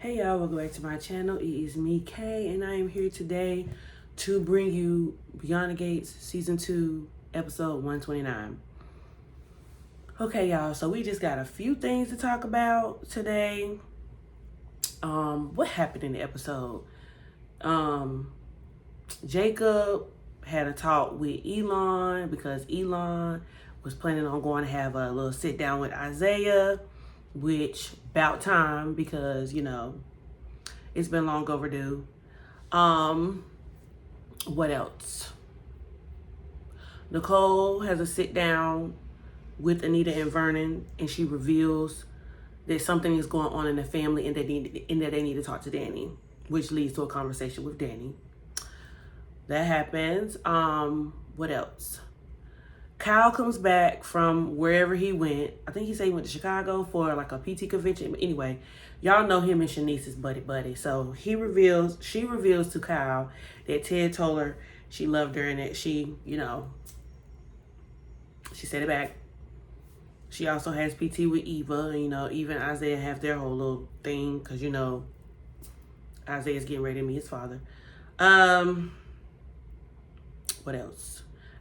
Hey y'all, welcome back to my channel. It is me, Kay, and I am here today to bring you Beyond the Gates Season 2, Episode 129. Okay, y'all, so we just got a few things to talk about today. What happened in the episode? Jacob had a talk with Elon because Elon was planning on going to have a little sit down with Isaiah, which about time because, it's been long overdue. What else? Nicole has a sit down with Anita and Vernon, and she reveals that something is going on in the family and that they need to talk to Danny, which leads to a conversation with Danny. That happens. What else? Kyle comes back from wherever he went. I think he said he went to Chicago for like a PT convention. But anyway, y'all know him and Shanice is buddy. So she reveals to Kyle that Ted told her she loved her and that she said it back. She also has PT with Eva. And, Eva and Isaiah have their whole little thing because, Isaiah's getting ready to meet his father. What else?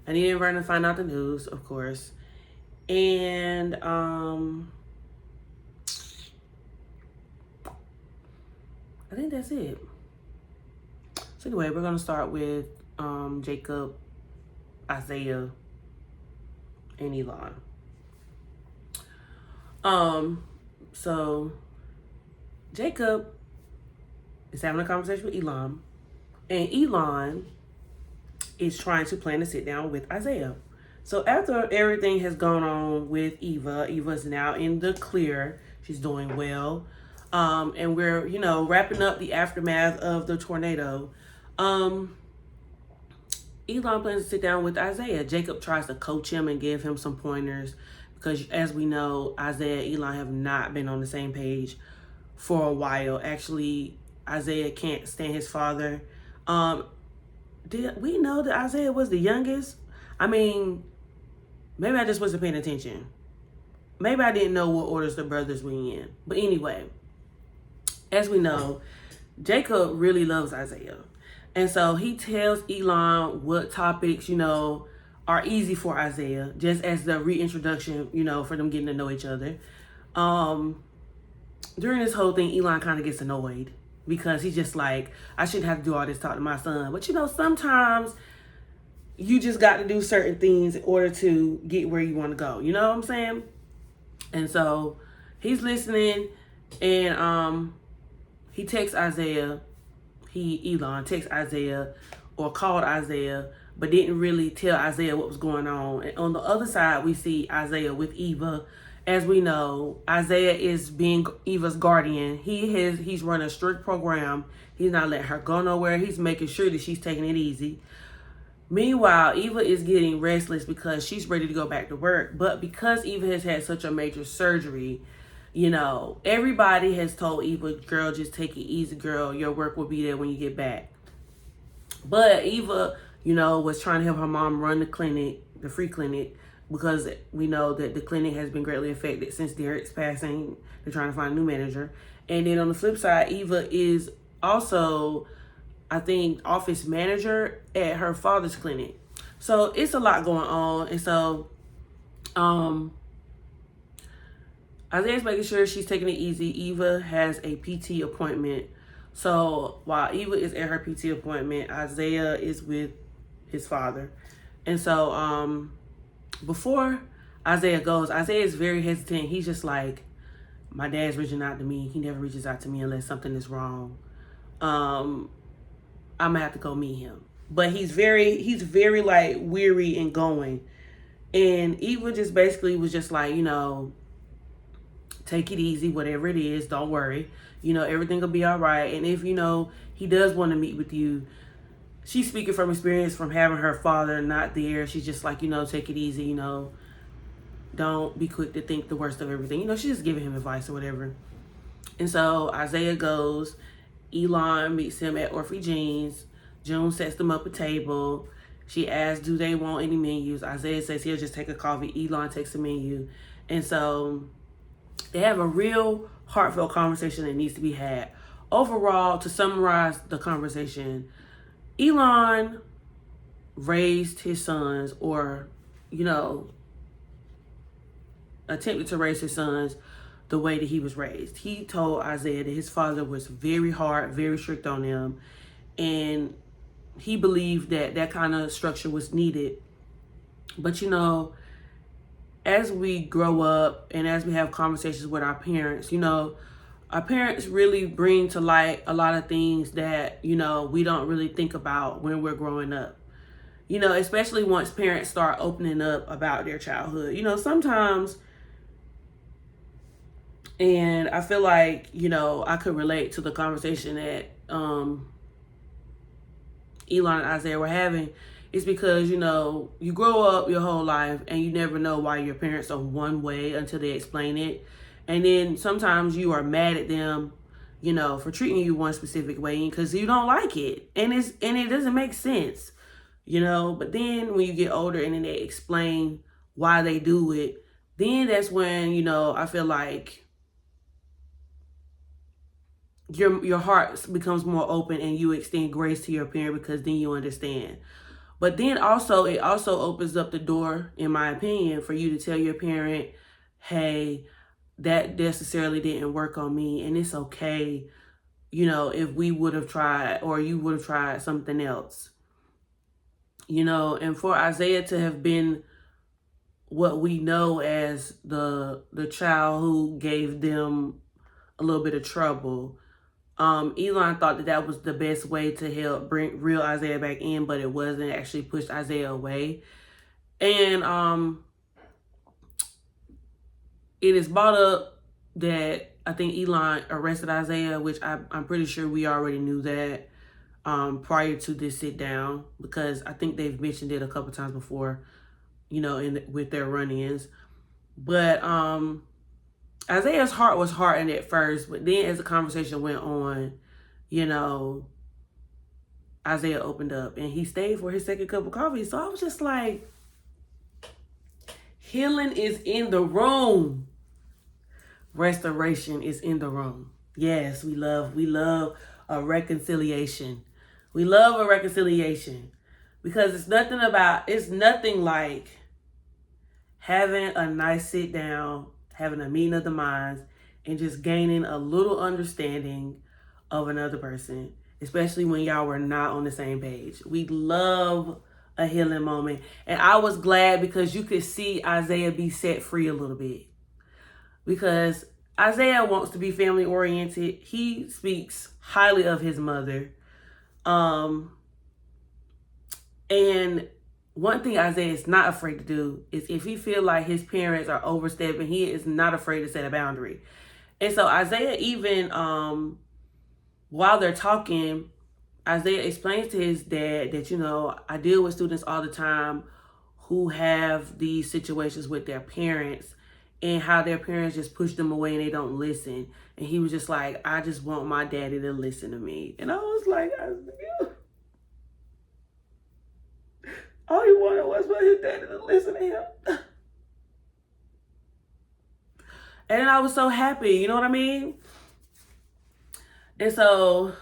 Anita and Vernon find out the news, of course. And I think that's it. So anyway, we're gonna start with Jacob, Isaiah, and Elon. So Jacob is having a conversation with Elon, and Elon is trying to plan to sit down with Isaiah. So after everything has gone on with Eva's now in the clear. She's doing well. And we're, wrapping up the aftermath of the tornado. Elon plans to sit down with Isaiah. Jacob tries to coach him and give him some pointers because, as we know, Isaiah and Elon have not been on the same page for a while. Actually, Isaiah can't stand his father. Did we know that Isaiah was the youngest? I mean, maybe I just wasn't paying attention. Maybe I didn't know what orders the brothers were in. But anyway, as we know, Jacob really loves Isaiah. And so he tells Elon what topics, are easy for Isaiah, just as the reintroduction, for them getting to know each other. During this whole thing, Elon kind of gets annoyed because he's just like, I shouldn't have to do all this talk to my son. But, sometimes you just got to do certain things in order to get where you want to go. You know what I'm saying? And so he's listening, and he texts Isaiah. Elon texts Isaiah or called Isaiah, but didn't really tell Isaiah what was going on. And on the other side, we see Isaiah with Eva. As we know, Isaiah is being Eva's guardian. He's running a strict program. He's not letting her go nowhere. He's making sure that she's taking it easy. Meanwhile, Eva is getting restless because she's ready to go back to work. But because Eva has had such a major surgery, everybody has told Eva, girl, just take it easy, girl. Your work will be there when you get back. But Eva, was trying to help her mom run the clinic, the free clinic, because we know that the clinic has been greatly affected since Derek's passing. They're trying to find a new manager. And then on the flip side, Eva is also, I think, office manager at her father's clinic. So it's a lot going on. And so Isaiah's making sure she's taking it easy. Eva has a PT appointment. So while Eva is at her PT appointment, Isaiah is with his father. And so before Isaiah goes, Isaiah is very hesitant. He's just like, my dad's reaching out to me. He never reaches out to me unless something is wrong. I'm gonna have to go meet him. But he's very like weary and going. And Eva just basically was just like, take it easy, whatever it is, don't worry. Everything will be all right. And if, he does want to meet with you, she's speaking from experience from having her father not there. She's just like, take it easy, don't be quick to think the worst of everything. She's just giving him advice or whatever. And so Isaiah goes. Elon meets him at Orphe Jeans. June sets them up a table. She asks, do they want any menus? Isaiah says he'll just take a coffee. Elon takes a menu. And so they have a real heartfelt conversation that needs to be had. overall, to summarize the conversation, Elon raised his sons, or, you know, attempted to raise his sons the way that he was raised. He told Isaiah that his father was very hard, very strict on him, and he believed that that kind of structure was needed. But, you know, as we grow up and as we have conversations with our parents, you know, our parents really bring to light a lot of things that, you know, we don't really think about when we're growing up. You know, especially once parents start opening up about their childhood. You know, sometimes, and I feel like, you know, I could relate to the conversation that Elon and Isaiah were having. It's because, you know, you grow up your whole life and you never know why your parents are one way until they explain it. And then sometimes you are mad at them, you know, for treating you one specific way because you don't like it. And it doesn't make sense, you know. But then when you get older and then they explain why they do it, then that's when, you know, I feel like your heart becomes more open and you extend grace to your parent because then you understand. But then also, it also opens up the door, in my opinion, for you to tell your parent, hey, that necessarily didn't work on me, and it's okay, you know, if we would have tried or you would have tried something else. You know, and for Isaiah to have been what we know as the child who gave them a little bit of trouble, Elon thought that that was the best way to help bring real Isaiah back in, but it wasn't. It actually pushed Isaiah away. And it is brought up that I think Elon arrested Isaiah, which I'm pretty sure we already knew that prior to this sit down, because I think they've mentioned it a couple times before, you know, with their run-ins. But Isaiah's heart was hardened at first, but then as the conversation went on, you know, Isaiah opened up and he stayed for his second cup of coffee. So I was just like, healing is in the room. Restoration is in the room. Yes, we love a reconciliation. We love a reconciliation because it's nothing like having a nice sit down, having a meeting of the minds, and just gaining a little understanding of another person, especially when y'all were not on the same page. We love a healing moment. And I was glad because you could see Isaiah be set free a little bit. Because Isaiah wants to be family oriented. He speaks highly of his mother. And one thing Isaiah is not afraid to do is if he feel like his parents are overstepping, he is not afraid to set a boundary. And so Isaiah even, while they're talking, Isaiah explains to his dad that, you know, I deal with students all the time who have these situations with their parents and how their parents just push them away and they don't listen. And he was just like, I just want my daddy to listen to me. And I was like, all he wanted was for his daddy to listen to him. And I was so happy, you know what I mean? And so,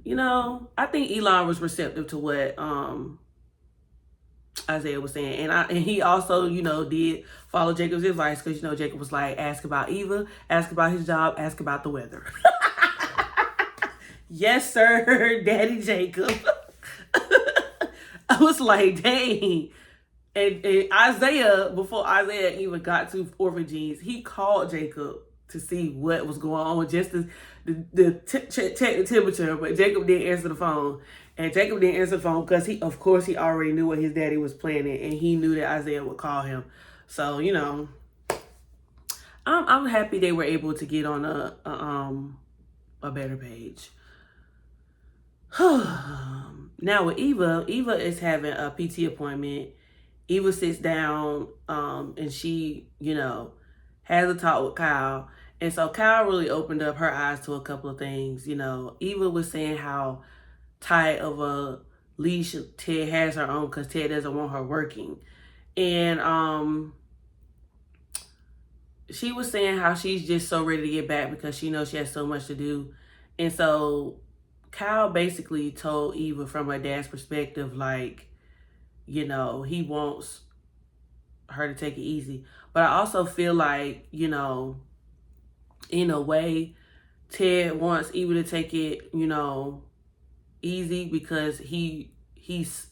you know, I think Elon was receptive to what Isaiah was saying. And he also, you know, did follow Jacob's advice because, you know, Jacob was like, ask about Eva, ask about his job, ask about the weather. Yes, sir, Daddy Jacob. I was like, dang. And Isaiah, before Isaiah even got to orphanages, he called Jacob to see what was going on, just to check the temperature. But Jacob didn't answer the phone. And Jacob didn't answer the phone because he already knew what his daddy was planning, and he knew that Isaiah would call him. So, you know, I'm happy they were able to get on a better page. Now with Eva is having a PT appointment. Eva sits down and she, you know, has a talk with Kyle. And so Kyle really opened up her eyes to a couple of things. You know, Eva was saying how tight of a leash Ted has her on because Ted doesn't want her working. And she was saying how she's just so ready to get back because she knows she has so much to do. And so Kyle basically told Eva from her dad's perspective, like, he wants her to take it easy. But I also feel like, in a way, Ted wants Eva to take it, easy because he was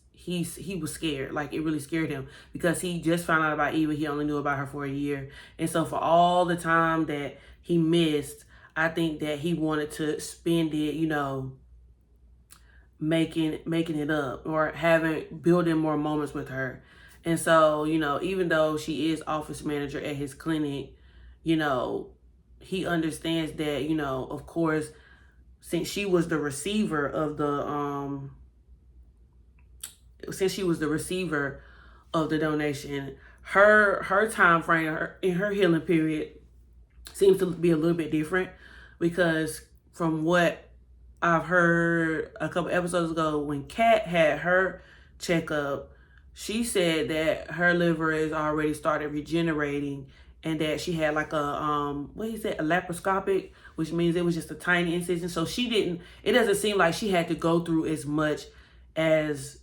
scared. Like, it really scared him because he just found out about Eva. He only knew about her for a year. And so for all the time that he missed, I think that he wanted to spend it, making it up or building more moments with her. And so, even though she is office manager at his clinic, he understands that, of course, since she was the receiver of the donation, her time frame in her healing period seems to be a little bit different, because from what I've heard a couple episodes ago, when Kat had her checkup, she said that her liver has already started regenerating, and that she had like a laparoscopic, which means it was just a tiny incision. So it doesn't seem like she had to go through as much as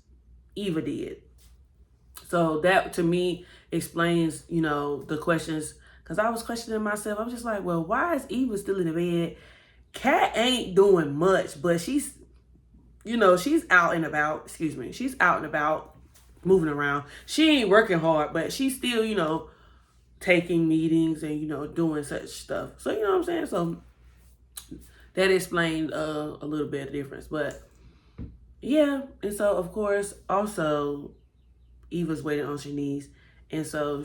Eva did. So that to me explains, the questions, because I was questioning myself. I was just like, well, why is Eva still in the bed? Kat ain't doing much, but she's out and about. She's out and about, moving around. She ain't working hard, but she's still, taking meetings and, doing such stuff. So, you know what I'm saying? So that explained a little bit of difference. But yeah, and so of course, also Eva's waiting on Shanice. And so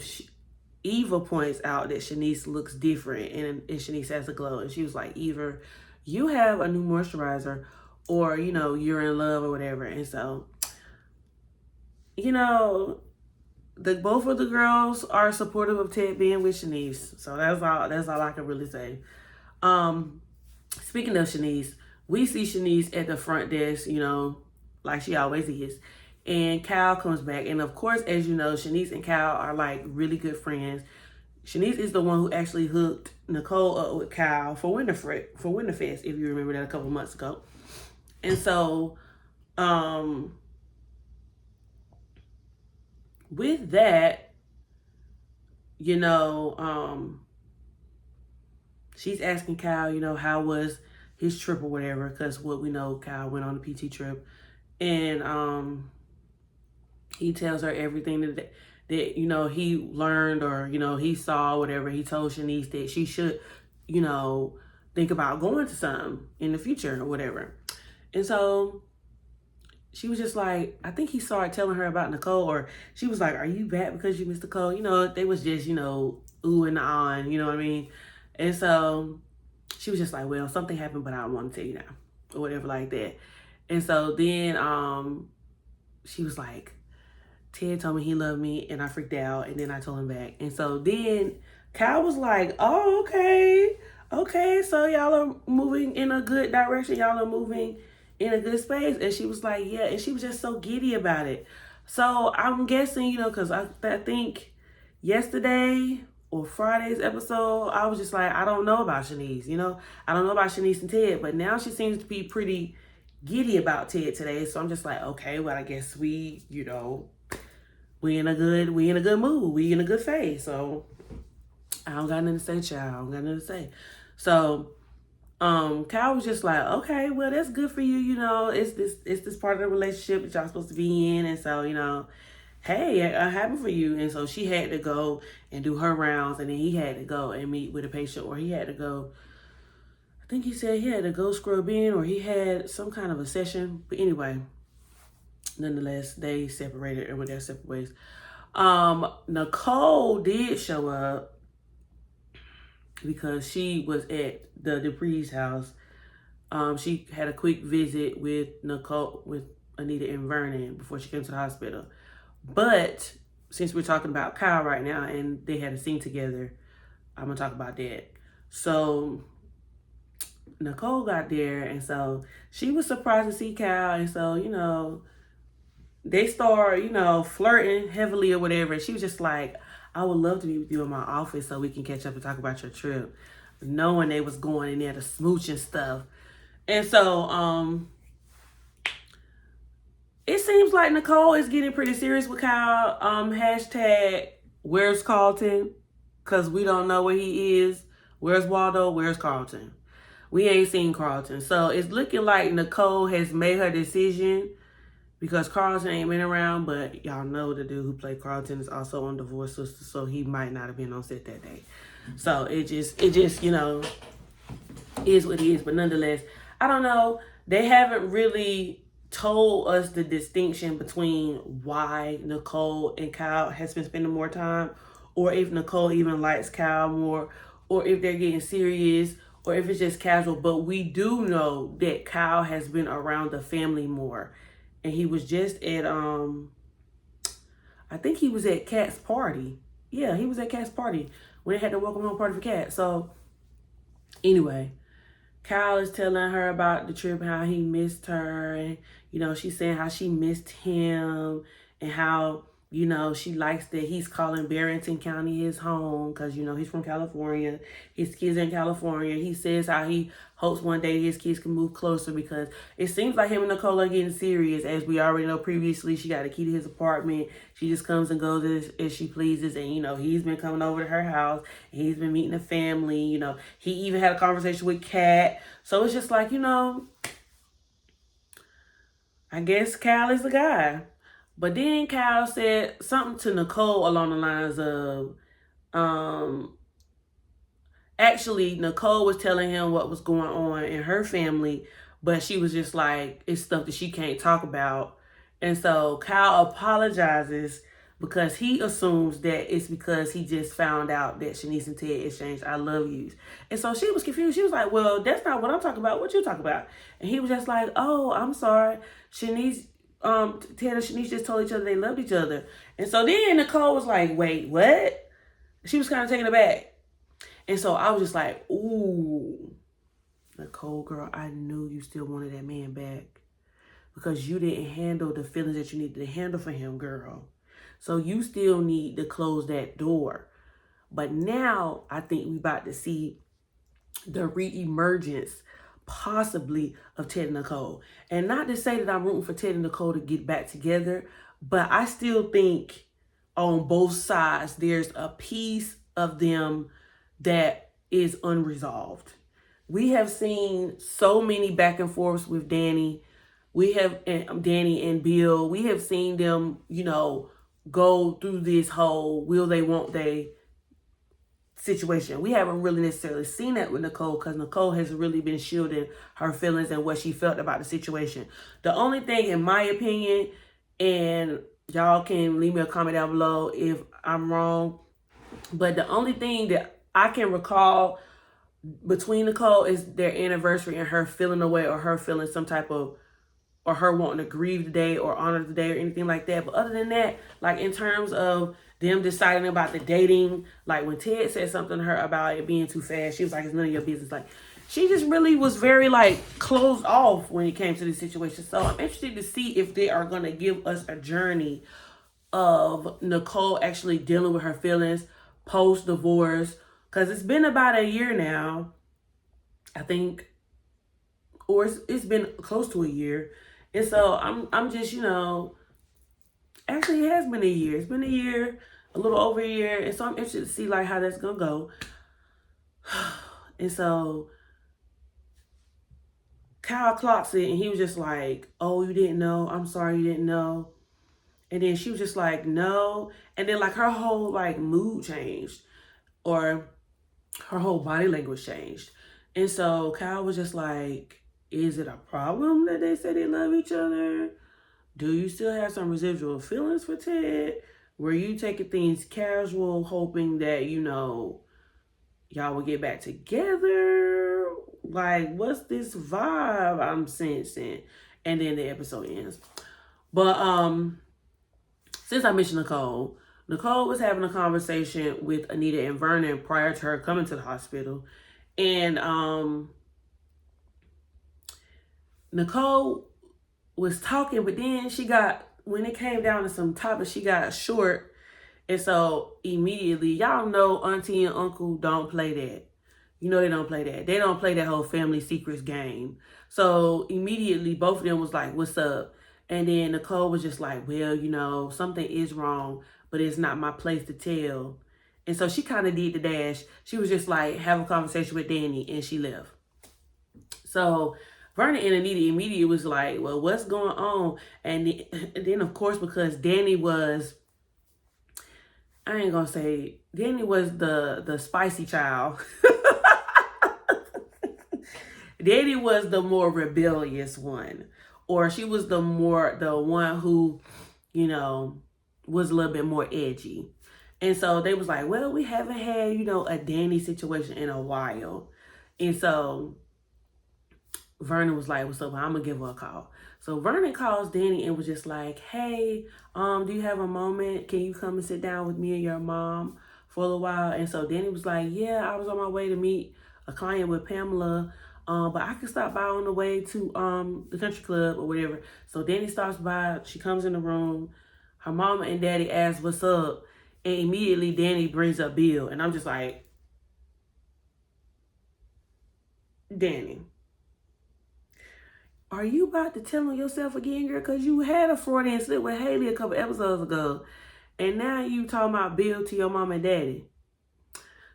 Eva points out that Shanice looks different, and Shanice has a glow. And she was like, Eva, you have a new moisturizer, or, you're in love or whatever. And so, both of the girls are supportive of Ted being with Shanice. So that's all I can really say. Speaking of Shanice, we see Shanice at the front desk, like she always is. And Kyle comes back. And of course, as you know, Shanice and Kyle are like really good friends. Shanice is the one who actually hooked Nicole up with Kyle for Winterfest, if you remember that a couple months ago. And so, with that, she's asking Kyle, how was his trip or whatever, because what we know, Kyle went on a PT trip. And he tells her everything that he learned, or he saw, whatever. He told Shanice that she should think about going to something in the future or whatever. And so she was just like, I think he started telling her about Nicole, or she was like, are you back because you missed Nicole? They was just ooh and ahhing, you know what I mean? And so she was just like, well, something happened, but I don't want to tell you now, or whatever like that. And so then she was like, Ted told me he loved me, and I freaked out, and then I told him back. And so then Kyle was like, oh, okay, so y'all are moving in a good direction. Y'all are moving in a good space. And she was like, yeah. And she was just so giddy about it. So I'm guessing, because I think yesterday or Friday's episode, I was just like, I don't know about Shanice, I don't know about Shanice and Ted, but now she seems to be pretty giddy about Ted today. So I'm just like, okay, well, I guess we in a good mood. We in a good phase. So I don't got nothing to say, child. I don't got nothing to say. So Kyle was just like, okay, well, that's good for you. It's this part of the relationship that y'all supposed to be in. And so, hey, I'm happy for you. And so she had to go and do her rounds, and then he had to go and meet with a patient, or he had to go, I think he said he had to go scrub in, or he had some kind of a session. But anyway, nonetheless, they separated and went their separate ways. Nicole did show up because she was at the Dupree's house. She had a quick visit with Anita and Vernon before she came to the hospital. But since we're talking about Kyle right now, and they had a scene together, I'm gonna talk about that. So Nicole got there, and so she was surprised to see Kyle, and so they start flirting heavily or whatever. And she was just like, I would love to be with you in my office so we can catch up and talk about your trip, knowing they was going in there to smooch and stuff. And so, it seems like Nicole is getting pretty serious with Kyle. Hashtag where's Carlton? Because we don't know where he is. Where's Waldo? Where's Carlton? We ain't seen Carlton. So it's looking like Nicole has made her decision because Carlton ain't been around. But y'all know the dude who played Carlton is also on Divorce Sister. So he might not have been on set that day. So it just, is what it is. But nonetheless, I don't know. They haven't really told us the distinction between why Nicole and Kyle has been spending more time, or if Nicole even likes Kyle more, or if they're getting serious, or if it's just casual. But we do know that Kyle has been around the family more. And he was just at I think he was at Kat's party. Yeah, he was at Kat's party when they had the welcome home party for Kat. So anyway, Kyle is telling her about the trip, how he missed her, and she's saying how she missed him, and how she likes that he's calling Barrington County his home because he's from California. His kids in California. He says how he hopes one day his kids can move closer because it seems like him and Nicole are getting serious. As we already know previously, she got a key to his apartment. She just comes and goes as she pleases, and he's been coming over to her house. And he's been meeting the family. He even had a conversation with Kat. So it's just like I guess Kyle is the guy. But then Kyle said something to Nicole along the lines of, actually, Nicole was telling him what was going on in her family, but she was just like, it's stuff that she can't talk about. And so Kyle apologizes because he assumes that it's because he just found out that Shanice and Ted exchanged I love yous. And so she was confused. She was like, well, that's not what I'm talking about. What you talking about? And he was just like, oh, I'm sorry. Ted and Shanice just told each other they loved each other. And so then Nicole was like, wait, what? She was kind of taken aback. And so I was just like, ooh, Nicole, girl, I knew you still wanted that man back because you didn't handle the feelings that you needed to handle for him, girl. So you still need to close that door. But now I think we're about to see the re-emergence possibly of Ted and Nicole. And not to say that I'm rooting for Ted and Nicole to get back together, but I still think on both sides there's a piece of them that is unresolved. We have seen so many back and forths with Danny. Danny and Bill. We have seen them, go through this whole will they, won't they situation. We haven't really necessarily seen that with Nicole because Nicole has really been shielding her feelings and what she felt about the situation. The only thing, in my opinion, and y'all can leave me a comment down below if I'm wrong, but the only thing that I can recall between Nicole is their anniversary and her feeling away or her feeling some type of, or her wanting to grieve the day or honor the day or anything like that. But other than that, like in terms of them deciding about the dating, like when Ted said something to her about it being too fast, she was like, it's none of your business. Like, she just really was very like closed off when it came to this situation. So I'm interested to see if they are going to give us a journey of Nicole actually dealing with her feelings post-divorce. Because it's been about a year now, I think, or it's been close to a year. And so I'm just, actually it has been a year. It's been a year, a little over a year. And so I'm interested to see like how that's going to go. And so Kyle clocks it and he was just like, oh, you didn't know? I'm sorry you didn't know. And then she was just like, no. And then like her whole like mood changed, or her whole body language changed. And so Kyle was just like, is it a problem that they say they love each other? Do you still have some residual feelings for Ted? Were you taking things casual, hoping that, y'all would get back together? Like, what's this vibe I'm sensing? And then the episode ends. But since I mentioned Nicole was having a conversation with Anita and Vernon prior to her coming to the hospital. And Nicole was talking, but then when it came down to some topics, she got short. And so immediately, y'all know auntie and uncle don't play that. You know they don't play that. They don't play that whole family secrets game. So immediately both of them was like, what's up? And then Nicole was just like, well, you know, something is wrong, but it's not my place to tell. And so she kind of did the dash. She was just like, have a conversation with Danny, and she left. So Vernon and Anita immediately was like, well, what's going on? And then of course, because Danny was, I ain't gonna say, Danny was the spicy child. Danny was the more rebellious one. Or she was the one who, you know, was a little bit more edgy. And so they was like, well, we haven't had, you know, a Danny situation in a while. And so Vernon was like, what's up? I'm gonna give her a call. So Vernon calls Danny and was just like, hey, do you have a moment? Can you come and sit down with me and your mom for a little while? And so Danny was like, yeah, I was on my way to meet a client with Pamela, but I could stop by on the way to the country club or whatever. So Danny stops by, she comes in the room, her mama and daddy ask what's up, and immediately Danny brings up Bill. And I'm just like, Danny, are you about to tell on yourself again, girl? Because you had a Freudian slip with Haley a couple episodes ago. And now you talking about Bill to your mom and daddy.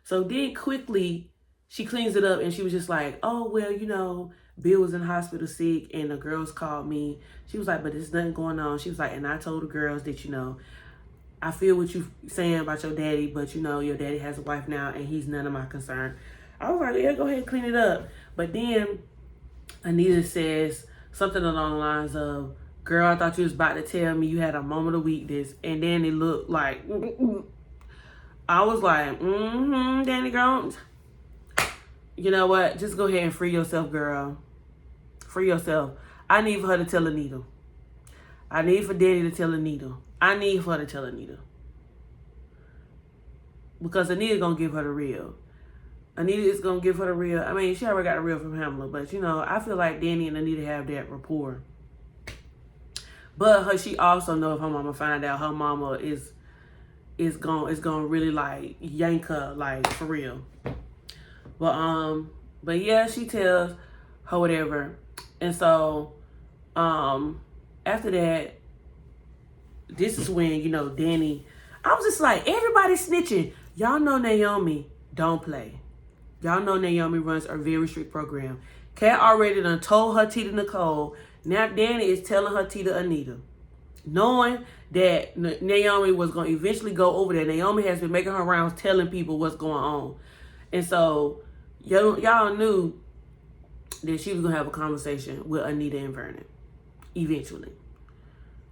So then quickly, she cleans it up and she was just like, oh, well, you know, Bill was in the hospital sick and the girls called me. She was like, but there's nothing going on. She was like, and I told the girls that, you know, I feel what you saying about your daddy, but, you know, your daddy has a wife now and he's none of my concern. I was like, yeah, go ahead and clean it up. But then Anita says something along the lines of, girl, I thought you was about to tell me you had a moment of weakness. And then it looked like, I was like, Danny girl, you know what? Just go ahead and free yourself, girl. Free yourself. I need for her to tell Anita. I need for Danny to tell Anita. I need for her to tell Anita. Because Anita gonna give her the real. Anita is going to give her the real. I mean, she already got the real from Pamela. But, you know, I feel like Danny and Anita have that rapport. But she also knows if her mama find out, her mama is going to really, like, yank her, like, for real. But yeah, she tells her whatever. And so, after that, this is when, you know, Danny, I was just like, everybody's snitching. Y'all know Naomi don't play. Y'all know Naomi runs a very strict program. Kat already done told her tea to Nicole. Now Danny is telling her tea to Anita. Knowing that Naomi was going to eventually go over there. Naomi has been making her rounds telling people what's going on. And so y'all knew that she was going to have a conversation with Anita and Vernon. Eventually.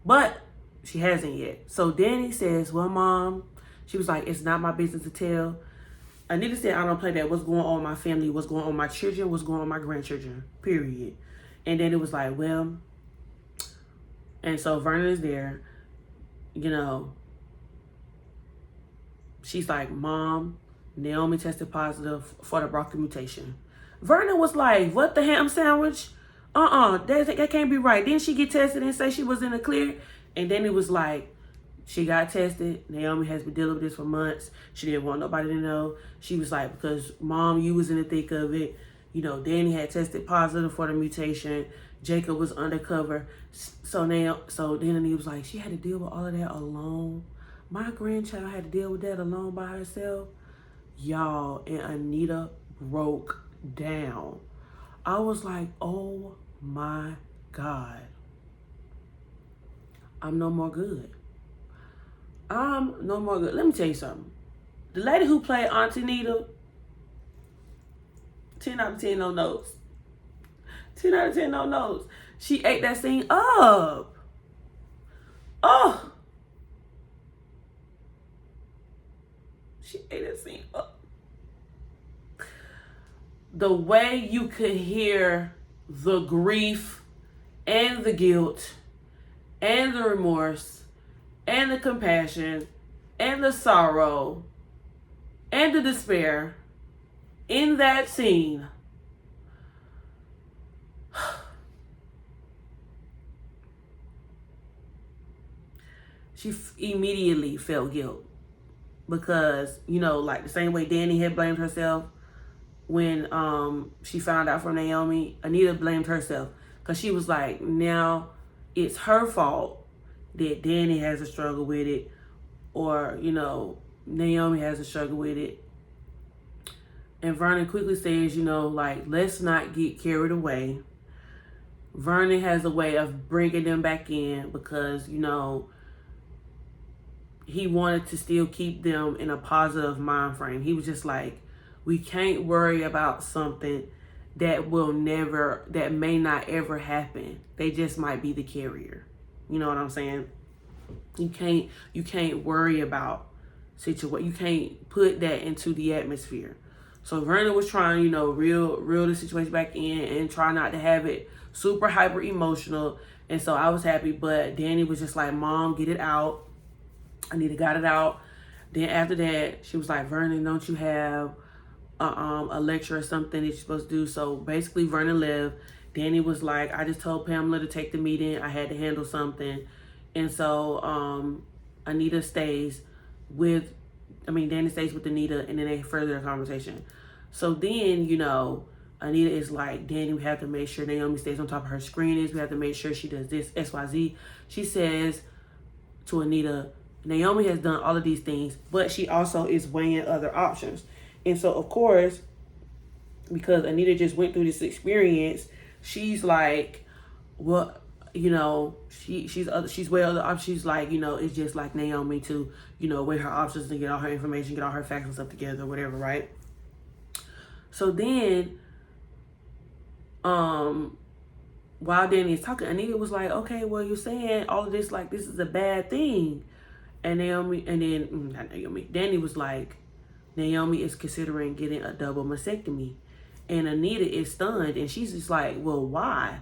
But she hasn't yet. So Danny says, well, Mom, she was like, it's not my business to tell. Anita said, I don't play that. What's going on in my family? What's going on with my children? What's going on with my grandchildren? Period. And then it was like, well, and so Vernon is there, you know. She's like, Mom, Naomi tested positive for the BRCA mutation. Vernon was like, what, the ham sandwich? That can't be right. Didn't she get tested and say she was in the clear? And then it was like, she got tested. Naomi has been dealing with this for months. She didn't want nobody to know. She was like, because Mom, you was in the thick of it. You know, Danny had tested positive for the mutation. Jacob was undercover. So then he was like, she had to deal with all of that alone. My grandchild had to deal with that alone by herself. Y'all, and Anita broke down. I was like, oh my God. I'm no more good. I'm no more good. Let me tell you something. The lady who played Auntie Anita, 10 out of 10 no notes. 10 out of 10 no notes. She ate that scene up. Oh. She ate that scene up. The way you could hear the grief and the guilt and the remorse and the compassion and the sorrow and the despair in that scene. She immediately felt guilt because, you know, like the same way Danny had blamed herself, when she found out from Naomi, Anita blamed herself because she was like, now it's her fault that Danny has a struggle with it, or Naomi has a struggle with it. And Vernon quickly says, like, let's not get carried away. Vernon has a way of bringing them back in because, he wanted to still keep them in a positive mind frame. He was just like, we can't worry about something that may not ever happen. They just might be the carrier. You know what I'm saying? You can't worry about situation. You can't put that into the atmosphere. So Vernon was trying, reel the situation back in and try not to have it super hyper emotional. And so I was happy, but Danny was just like, Mom, get it out. Anita got it out. Then after that, she was like, Vernon, don't you have a lecture or something that you're supposed to do? So basically Vernon left. Danny was like, I just told Pamela to take the meeting. I had to handle something. And so Danny stays with Anita, and then they further the conversation. So then, Anita is like, Danny, we have to make sure Naomi stays on top of her screenings. We have to make sure she does this, XYZ. She says to Anita, Naomi has done all of these things, but she also is weighing other options. And so, of course, because Anita just went through this experience, she's like, well, she's weighing other options. She's like, it's just like Naomi to, weigh her options and get all her information, get all her facts and stuff together, whatever, right? So then, while Danny is talking, Anita was like, okay, well, you're saying all of this, like, this is a bad thing. And Danny was like, Naomi is considering getting a double mastectomy. And Anita is stunned, and she's just like, well, why?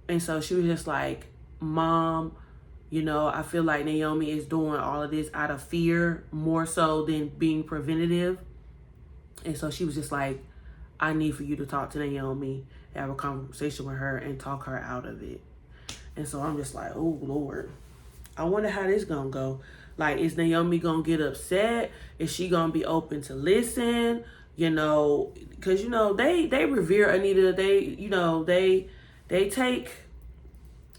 And so she was just like, Mom, I feel like Naomi is doing all of this out of fear more so than being preventative. And so she was just like, I need for you to talk to Naomi, have a conversation with her, and talk her out of it. And so I'm just like, oh, Lord. I wonder how this gonna go. Like, is Naomi gonna get upset? Is she gonna be open to listen? Because, they revere Anita. They take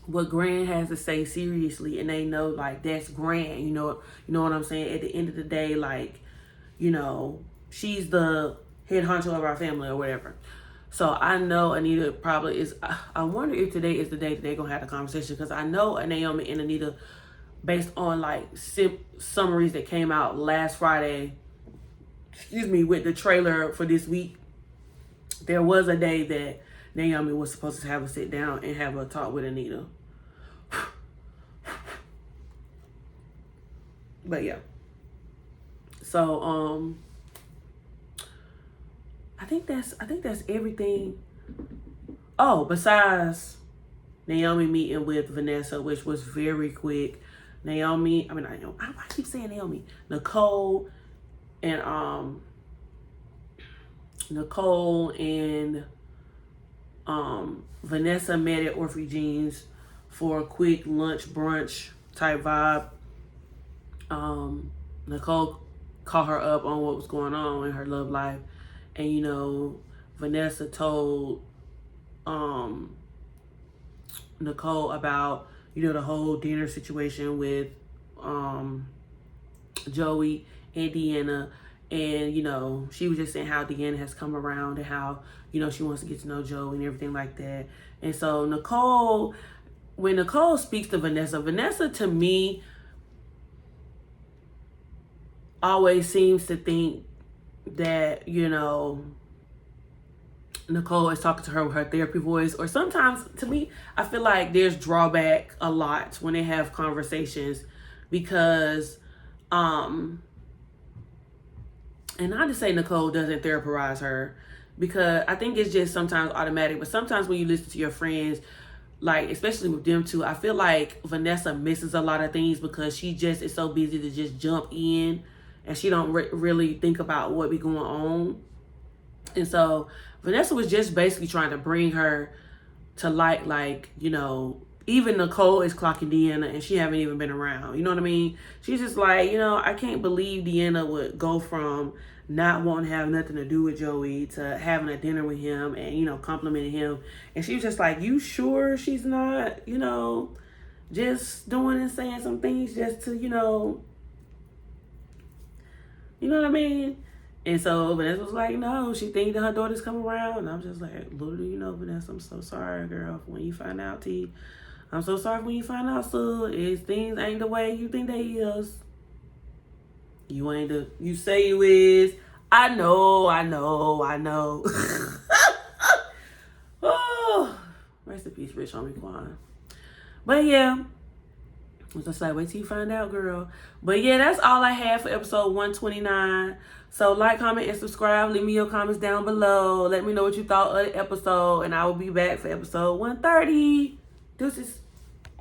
what Gran has to say seriously, and they know, like, that's Gran. You know what I'm saying? At the end of the day, like, she's the head honcho of our family or whatever. So I know Anita probably is. I wonder if today is the day that they're gonna have a conversation, because I know Naomi and Anita, based on like summaries that came out last Friday, with the trailer for this week, there was a day that Naomi was supposed to have a sit down and have a talk with Anita. But yeah. So I think that's everything. Oh, besides Naomi meeting with Vanessa, which was very quick. I keep saying Naomi. Nicole and Vanessa met at Orphy Jeans for a quick lunch brunch type vibe. Nicole caught her up on what was going on in her love life, and Vanessa told Nicole about the whole dinner situation with Joey and Deanna. And, she was just saying how Deanna has come around and how, she wants to get to know Joey and everything like that. And so when Nicole speaks to Vanessa to me always seems to think that, Nicole is talking to her with her therapy voice. Or sometimes, to me, I feel like there's drawback a lot when they have conversations because, and not to say Nicole doesn't therapize her, because I think it's just sometimes automatic. But sometimes when you listen to your friends, like, especially with them two, I feel like Vanessa misses a lot of things because she just is so busy to just jump in, and she don't really think about what be going on. And so Vanessa was just basically trying to bring her to light, like, even Nicole is clocking Deanna and she haven't even been around. You know what I mean? She's just like, I can't believe Deanna would go from not wanting to have nothing to do with Joey to having a dinner with him and, complimenting him. And she was just like, you sure she's not, just doing and saying some things just to, you know what I mean? And so Vanessa was like, no, she thinks that her daughter's come around. And I'm just like, little do you know, Vanessa, I'm so sorry, girl, when you find out, T. I'm so sorry when you find out, Sue. Things ain't the way you think they is. You ain't you say you is. I know. Oh, rest in peace, Rich Homie Quan. But yeah, I was just like, wait till you find out, girl. But yeah, that's all I have for episode 129. So like, comment, and subscribe. Leave me your comments down below. Let me know what you thought of the episode. And I will be back for episode 130. Deuces.